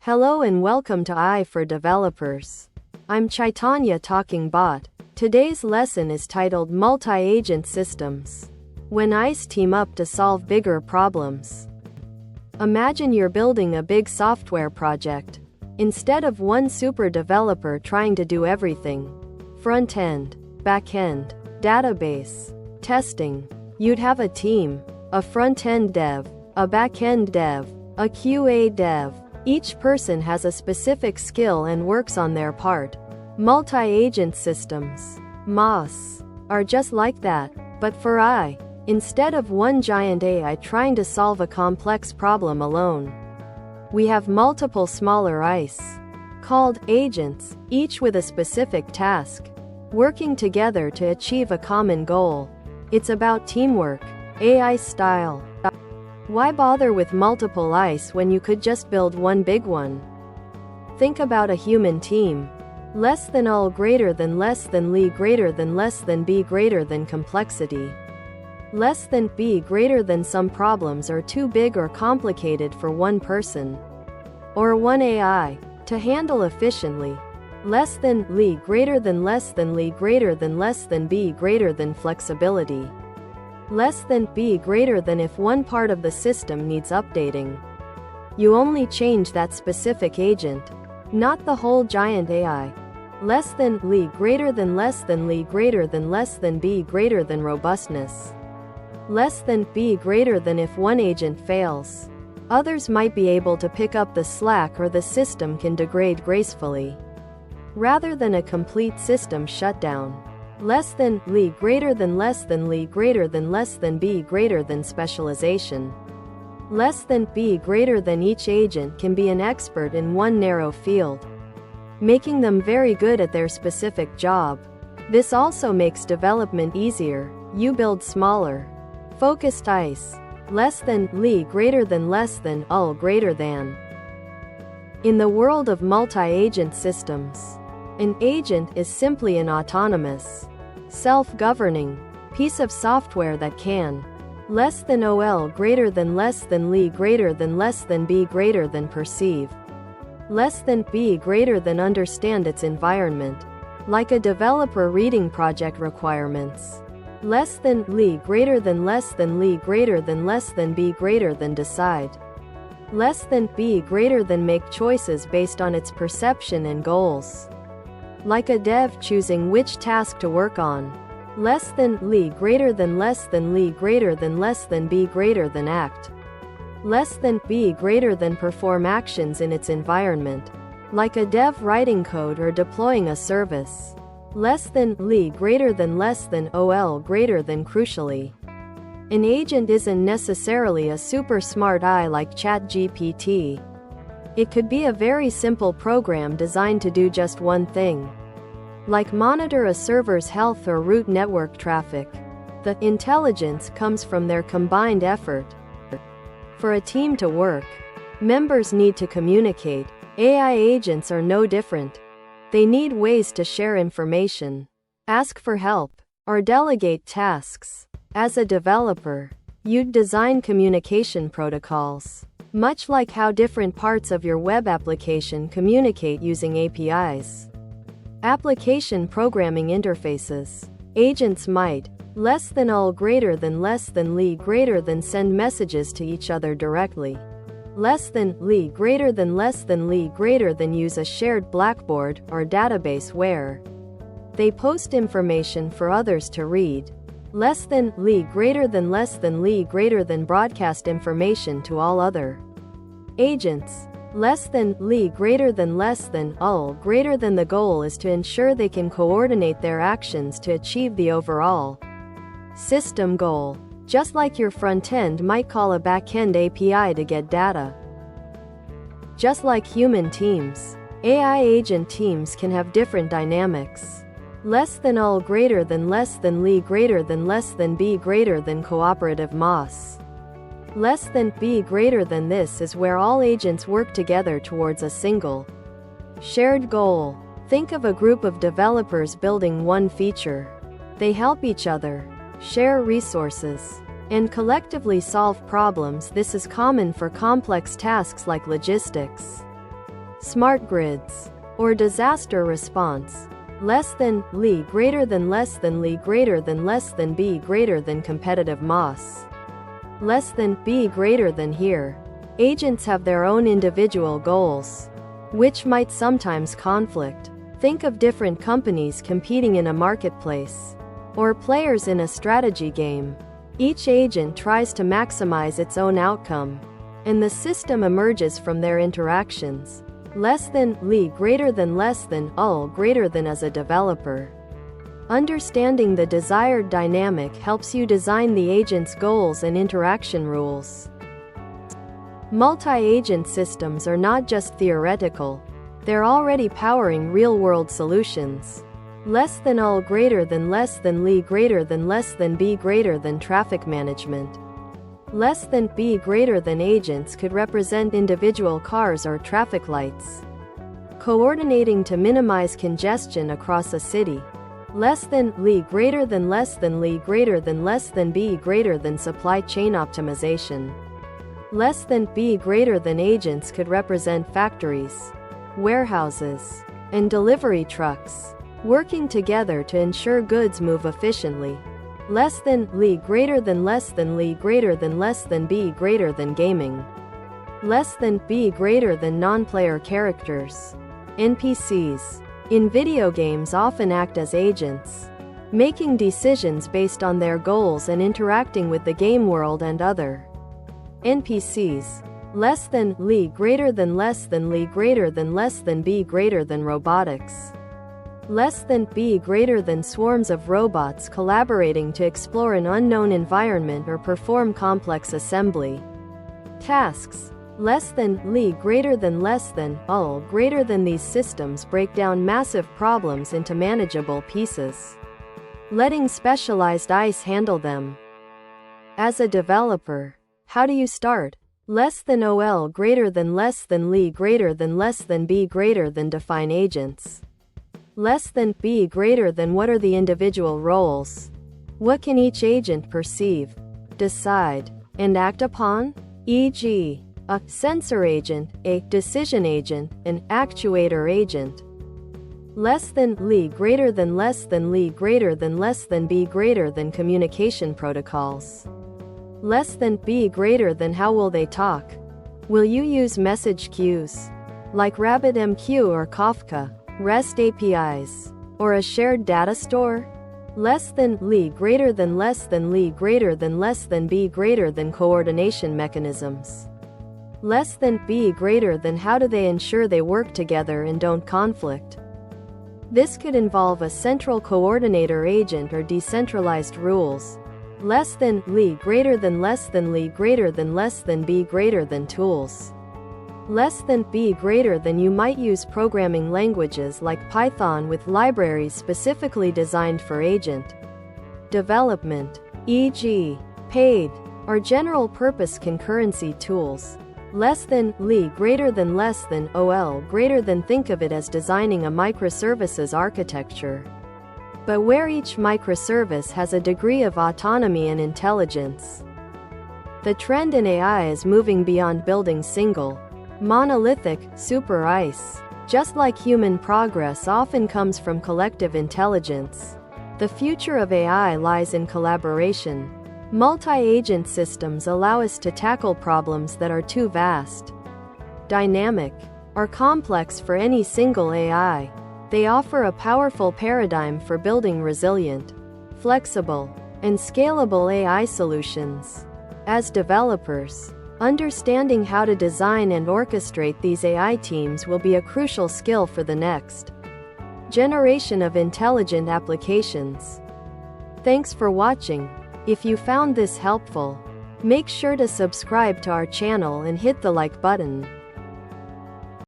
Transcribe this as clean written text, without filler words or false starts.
Hello and welcome to I for Developers. I'm Chaitanya talking bot. Today's lesson is titled Multi-Agent Systems. When ICE team up to solve bigger problems. Imagine you're building a big software project. Instead of one super developer trying to do everything, front-end, back-end, database, testing, you'd have a team, a front-end dev, a back-end dev, a QA dev. Each person has a specific skill and works on their part. Multi-agent systems, MAS, are just like that, but for I. Instead of one giant AI trying to solve a complex problem alone, we have multiple smaller ICE, called agents, each with a specific task, working together to achieve a common goal. It's about teamwork, AI style. Why bother with multiple ICE when you could just build one big one? Think about a human team. Less than all greater than less than li greater than less than b greater than complexity. Less than b greater than some problems are too big or complicated for one person or one AI to handle efficiently. Less than li greater than less than li greater than less than b greater than flexibility. Less than b greater than if one part of the system needs updating. You only change that specific agent, not the whole giant AI. Less than li greater than less than li greater than less than b greater than robustness. Less than b greater than if one agent fails, others might be able to pick up the slack or the system can degrade gracefully, rather than a complete system shutdown. Less than li greater than less than li greater than less than b greater than specialization. Less than b greater than each agent can be an expert in one narrow field, making them very good at their specific job. This also makes development easier. You build smaller, focused ICE. Less than li greater than less than all greater than. In the world of multi-agent systems, an agent is simply an autonomous, self-governing piece of software that can less than ol greater than less than li greater than less than b greater than perceive, less than b greater than understand its environment, like a developer reading project requirements. Less than li greater than less than li greater than less than b greater than decide. Less than b greater than make choices based on its perception and goals, like a dev choosing which task to work on. Less than li greater than less than li greater than less than b greater than act. Less than b greater than perform actions in its environment, like a dev writing code or deploying a service. Less than li greater than less than ol greater than crucially. An agent isn't necessarily a super smart AI like ChatGPT. It could be a very simple program designed to do just one thing, like monitor a server's health or route network traffic. The intelligence comes from their combined effort. For a team to work, members need to communicate. AI agents are no different. They need ways to share information, ask for help, or delegate tasks. As a developer, you'd design communication protocols, much like how different parts of your web application communicate using APIs. Application programming interfaces. Agents might less than all greater than less than li greater than send messages to each other directly. Less than li greater than less than li greater than use a shared blackboard or database where they post information for others to read. Less than li greater than less than li greater than broadcast information to all other agents. Less than li greater than less than all greater than the goal is to ensure they can coordinate their actions to achieve the overall system goal. Just like your front-end might call a back-end API to get data. Just like human teams, AI agent teams can have different dynamics. Less than all greater than less than li greater than less than b greater than cooperative MAS. Less than b greater than this is where all agents work together towards a single, shared goal. Think of a group of developers building one feature. They help each other, share resources, and collectively solve problems. This is common for complex tasks like logistics, smart grids, or disaster response. Less than, Li greater than less than Li greater than less than B greater than competitive MOS. Less than, B greater than here. Agents have their own individual goals, which might sometimes conflict. Think of different companies competing in a marketplace, or players in a strategy game. Each agent tries to maximize its own outcome, and the system emerges from their interactions. Less than, Li greater than less than, ul greater than. As a developer, understanding the desired dynamic helps you design the agent's goals and interaction rules. Multi-agent systems are not just theoretical, they're already powering real-world solutions. Less than ul greater than less than Li greater than less than B greater than traffic management. Less than, B greater than agents could represent individual cars or traffic lights, coordinating to minimize congestion across a city. Less than, Li greater than less than Li greater than less than B greater than supply chain optimization. Less than, B greater than agents could represent factories, warehouses, and delivery trucks, working together to ensure goods move efficiently. Less than, Li greater than less than Li greater than less than B greater than gaming. Less than, B greater than non-player characters. NPCs in video games often act as agents, making decisions based on their goals and interacting with the game world and other NPCs. Less than, Li greater than less than Li greater than less than B greater than robotics. Less than, B greater than swarms of robots collaborating to explore an unknown environment or perform complex assembly tasks. Less than, Li greater than less than, ul greater than. These systems break down massive problems into manageable pieces, letting specialized eyes handle them. As a developer, how do you start? Less than ol greater than less than Li greater than less than B greater than. Define agents. Less than, B greater than. What are the individual roles? What can each agent perceive, decide, and act upon? E.g., a sensor agent, a decision agent, an actuator agent. Less than, Li greater than less than Li greater than less than B greater than communication protocols. Less than, B greater than. How will they talk? Will you use message queues, like RabbitMQ or Kafka, REST APIs, or a shared data store? Less than, Li greater than less than Li greater than less than B greater than coordination mechanisms. Less than, B greater than. How do they ensure they work together and don't conflict? This could involve a central coordinator agent or decentralized rules. Less than, Li greater than less than Li greater than less than B greater than tools. Less than, B greater than. You might use programming languages like Python with libraries specifically designed for agent development, e.g., paid, or general-purpose concurrency tools. Less than, Li greater than less than, ol greater than. Think of it as designing a microservices architecture, but where each microservice has a degree of autonomy and intelligence. The trend in AI is moving beyond building single, monolithic, super ICE. Just like human progress often comes from collective intelligence, the future of AI lies in collaboration. Multi-agent systems allow us to tackle problems that are too vast, dynamic, or complex for any single AI. They offer a powerful paradigm for building resilient, flexible, and scalable AI solutions. As developers, understanding how to design and orchestrate these AI teams will be a crucial skill for the next generation of intelligent applications. Thanks for watching. If you found this helpful, make sure to subscribe to our channel and hit the like button.